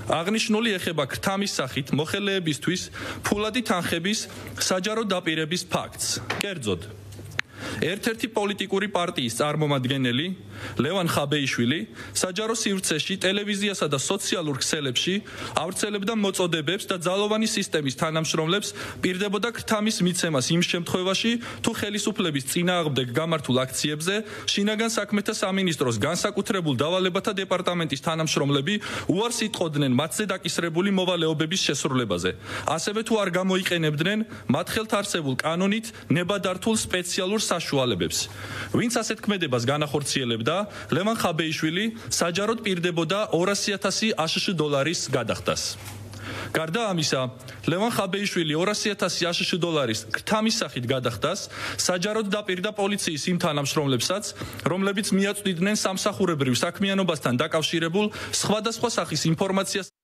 აღნიშნული ეხება ქრთამის სახით მოხელეებისთვის ფულადი თანხების საჯარო დაპირების ფაქტს. კერძოდ, ერთ-ერთი პოლიტიკური პარტიის წარმომადგენელი ლევან ხაბეიშვილი საჯარო სივრცეში ტელევიზიასა და სოციალურ ქსელებში ავრცელებდა მოწოდებებს და ძალოვანი სისტემის თანამშრომლებს პირდებოდა ქრთამის მიცემას იმ შემთხვევაში, თუ ხელისუფლების წინააღმდეგ გამართულ აქციებზე შინაგან საქმეთა სამინისტროს განსაკუთრებულ დავალებათა დეპარტამენტის თანამშრომლები უარს იტყოდნენ მათზე დაკისრებული მოვალეობების შესრულებაზე. ასევე თუ არ გამოიყენებდნენ მათ ხელთ არსებულ კანონით ნებადართულ სპეციალურ საშუალებებს. ვინც ასეთ ქმედებას განახორციელებდა, ლევან ხაბეიშვილი საჯაროდ პირდებოდა 200,000 აშშ დოლარის გადახდას. გარდა ამისა, ლევან ხაბეიშვილი 200,000 აშშ დოლარის ქრთამის სახით გადახდას საჯაროდ დაპირდა პოლიციის იმ თანამშრომლებსაც, რომლებიც მიაწვდიდნენ სამსახურებრივ საქმიანობასთან დაკავშირებულ სხვადასხვა სახის ინფორმაციას